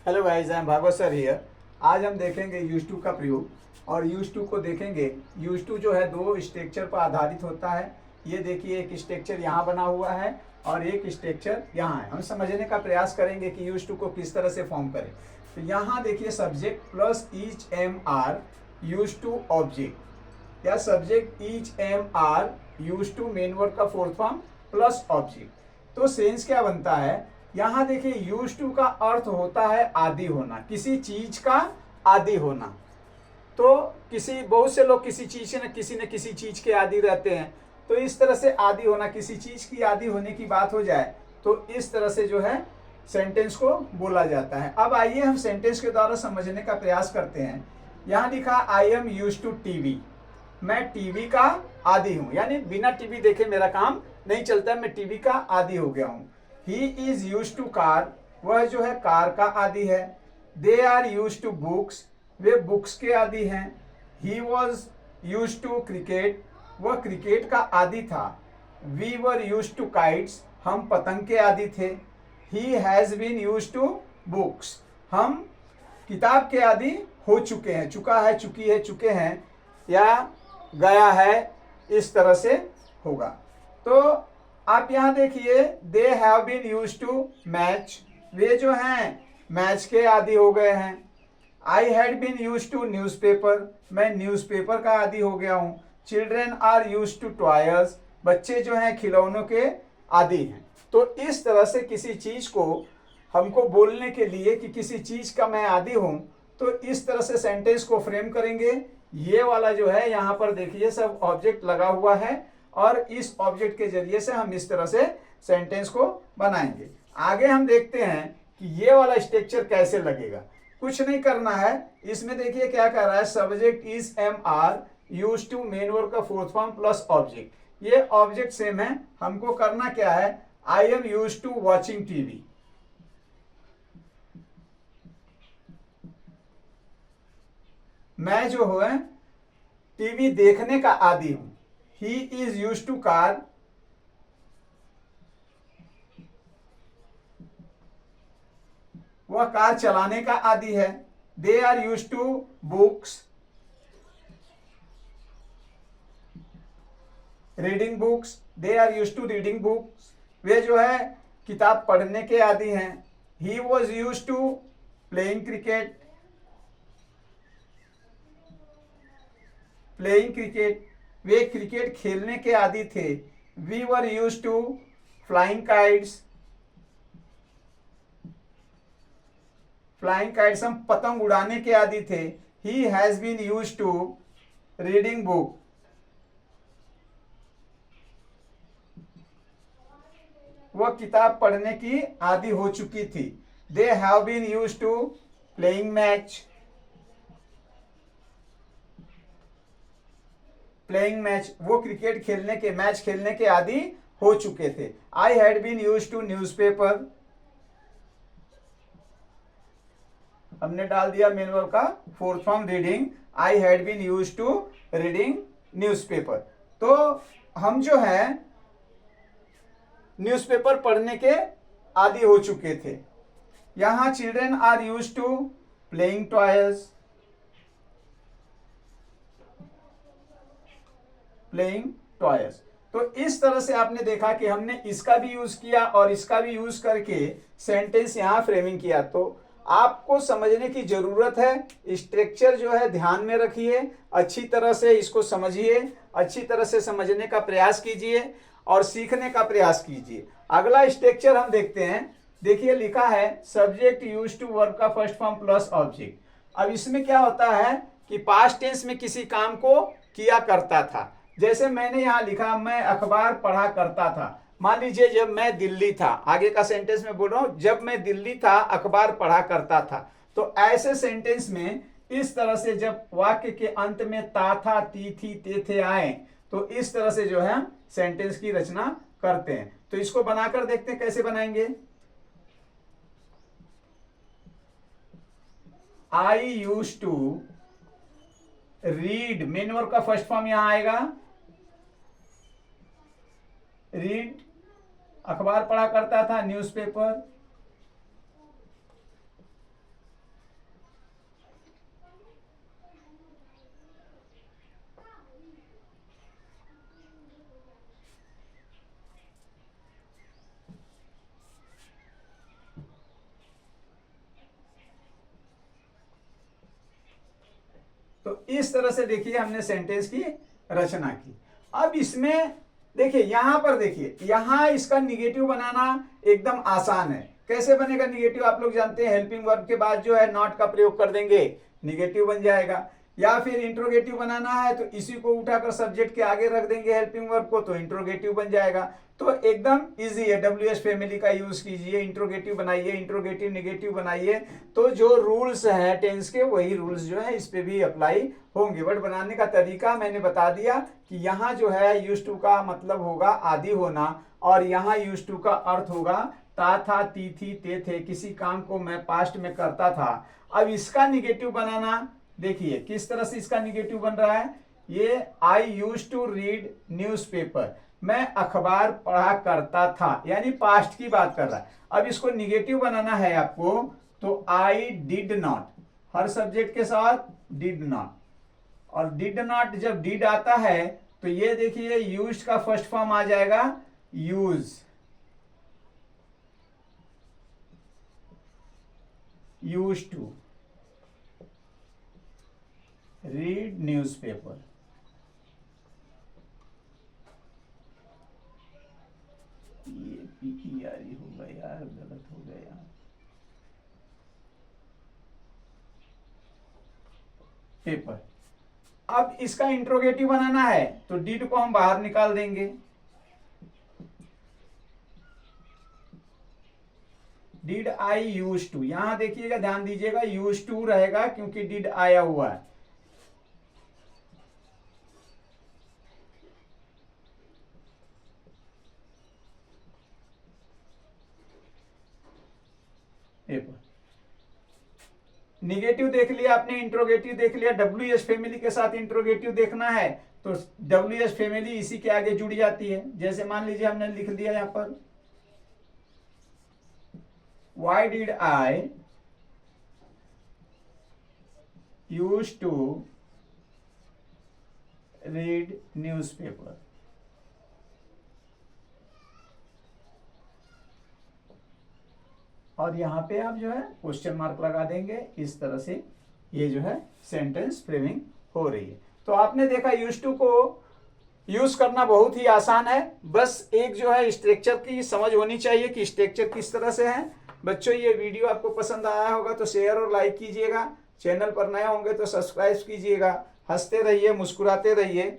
Hello guys, I am Bhagwat sir here. आज हम देखेंगे यूज टू का प्रयोग और यूज टू को देखेंगे। यूज टू जो है दो स्ट्रक्चर पर आधारित होता है। ये देखिए, एक स्ट्रक्चर यहाँ बना हुआ है और एक स्ट्रक्चर यहाँ है। हम समझने का प्रयास करेंगे कि यूज टू को किस तरह से फॉर्म करें। तो यहाँ देखिए, subject plus is am are use to object, या subject is am are use to main word का फोर्थ फॉर्म प्लस ऑब्जेक्ट। तो सेंस क्या बनता है, यहां देखिए यूज टू का अर्थ होता है आदि होना, किसी चीज का आदि होना। तो बहुत से लोग किसी न किसी चीज के आदि रहते हैं। तो इस तरह से आदि होना, किसी चीज की आदि होने की बात हो जाए तो इस तरह से जो है सेंटेंस को बोला जाता है। अब आइए हम सेंटेंस के द्वारा समझने का प्रयास करते हैं। यहां लिखा I am used to TV, मैं टीवी का आदि हूं, यानी बिना टीवी देखे मेरा काम नहीं चलता, मैं टीवी का आदि हो गया हूं। He is used to car, वह जो है कार का आदि है। They are use to books, वे बुक्स के आदि हैं। He was used to cricket, वह क्रिकेट का आदि था। We were used to kites, हम पतंग के आदि थे। He has been use to books, हम किताब के आदि हो चुके हैं, चुका है, चुकी है, चुके हैं, या गया है, इस तरह से होगा। तो आप यहां देखिए, they have been use to match, वे जो हैं मैच के आदि हो गए हैं। I had been use to newspaper, मैं न्यूज़पेपर का आदि हो गया हूं। Children are use to toys, बच्चे जो हैं खिलौनों के आदि हैं। तो इस तरह से किसी चीज को हमको बोलने के लिए कि किसी चीज का मैं आदि हूं, तो इस तरह से सेंटेंस को फ्रेम करेंगे। ये वाला जो है यहाँ पर देखिए सब ऑब्जेक्ट लगा हुआ है और इस ऑब्जेक्ट के जरिए से हम इस तरह से सेंटेंस को बनाएंगे। आगे हम देखते हैं कि ये वाला स्ट्रक्चर कैसे लगेगा। कुछ नहीं करना है, इसमें देखिए क्या कर रहा है, subject is am are use to main verb का फोर्थ फॉर्म प्लस ऑब्जेक्ट। ये ऑब्जेक्ट सेम है, हमको करना क्या है, I am used to watching TV, मैं जो है टीवी देखने का आदि हूं। He is used to car, वह कार चलाने का आदि है। They are use to books, reading books, they are use to reading books, वे जो है किताब पढ़ने के आदि हैं। He was used to playing cricket, playing cricket, वे क्रिकेट खेलने के आदि थे। We were used to flying kites, flying kites हम पतंग उड़ाने के आदि थे। He has been use to reading book, वह किताब पढ़ने की आदि हो चुकी थी। They have been use to playing match, playing match वो क्रिकेट खेलने के, मैच खेलने के आदि हो चुके थे। I had been use to newspaper, हमने डाल दिया मेन वर्ब का fourth form reading. I had been use to reading newspaper. तो हम जो है न्यूज़पेपर पढ़ने के आदि हो चुके थे। यहां children are use to playing toys, playing toys. तो इस तरह से आपने देखा कि हमने इसका भी यूज किया और इसका भी यूज करके सेंटेंस यहां फ्रेमिंग किया। तो आपको समझने की जरूरत है, स्ट्रक्चर जो है ध्यान में रखिए, अच्छी तरह से इसको समझिए, अच्छी तरह से समझने का प्रयास कीजिए और सीखने का प्रयास कीजिए। अगला स्ट्रक्चर हम देखते हैं। देखिए लिखा है सब्जेक्ट यूज टू वर्ब का फर्स्ट फॉर्म प्लस ऑब्जेक्ट। अब इसमें क्या होता है कि पास्ट टेंस में किसी काम को किया करता था। जैसे मैंने यहां लिखा, मैं अखबार पढ़ा करता था। मान लीजिए जब मैं दिल्ली था, आगे का सेंटेंस में बोल रहा हूं, जब मैं दिल्ली था अखबार पढ़ा करता था। तो ऐसे सेंटेंस में इस तरह से जब वाक्य के अंत में ता था, ती थी, ते थे आए, तो इस तरह से जो है सेंटेंस की रचना करते हैं। तो इसको बनाकर देखते हैं कैसे बनाएंगे। I use to read, main verb का फर्स्ट फॉर्म यहां आएगा रीड, अखबार पढ़ा करता था न्यूज़पेपर। तो इस तरह से देखिए हमने सेंटेंस की रचना की। अब इसमें देखिए यहां पर देखिए, यहां इसका निगेटिव बनाना एकदम आसान है। कैसे बनेगा निगेटिव, आप लोग जानते हैं, हेल्पिंग वर्ब के बाद जो है नॉट का प्रयोग कर देंगे, निगेटिव बन जाएगा। या फिर इंट्रोगेटिव बनाना है तो इसी को उठाकर सब्जेक्ट के आगे रख देंगे हेल्पिंग वर्ब को, तो इंट्रोगेटिव बन जाएगा। तो एकदम इजी है, WH फैमिली का यूज कीजिए, इंट्रोगेटिव बनाइए, इंट्रोगेटिव निगेटिव बनाइए, तो जो रूल्स हैं टेंस के वही रूल्स जो है इस पे भी अप्लाई होंगे। बट बनाने का तरीका मैंने बता दिया कि यहाँ जो है यूज टू का मतलब होगा आदि होना, और यहाँ यूज टू का अर्थ होगा ता था, ती थी, ते थे, किसी काम को मैं पास्ट में करता था। अब इसका निगेटिव बनाना देखिए किस तरह से इसका निगेटिव बन रहा है। ये आई यूज टू रीड न्यूज़पेपर, मैं अखबार पढ़ा करता था, यानी पास्ट की बात कर रहा है। अब इसको निगेटिव बनाना है आपको, तो I did not, her subject के साथ डिड नॉट, और डिड नॉट जब डिड आता है तो ये देखिए यूज का फर्स्ट फॉर्म आ जाएगा use, use to read newspaper. ये PERE होगा यार, गलत हो गया। पेपर। अब इसका इंट्रोगेटिव बनाना है तो डिड को हम बाहर निकाल देंगे, डिड आई यूज टू, यहां देखिएगा ध्यान दीजिएगा यूज टू रहेगा क्योंकि डिड आया हुआ है। पेपर। निगेटिव देख लिया आपने, इंट्रोगेटिव देख लिया, WH फैमिली के साथ इंट्रोगेटिव देखना है तो WH फैमिली इसी के आगे जुड़ जाती है। जैसे मान लीजिए हमने लिख दिया यहां पर why did I use to read newspaper, और यहां पे आप जो है क्वेश्चन मार्क लगा देंगे। इस तरह से ये जो है सेंटेंस फ्रेमिंग हो रही है। तो आपने देखा यूज टू को यूज करना बहुत ही आसान है, बस एक जो है स्ट्रक्चर की समझ होनी चाहिए कि स्ट्रक्चर किस तरह से है। बच्चों ये वीडियो आपको पसंद आया होगा तो शेयर और लाइक कीजिएगा, चैनल पर नए होंगे तो सब्सक्राइब कीजिएगा। हंसते रहिए, मुस्कुराते रहिए।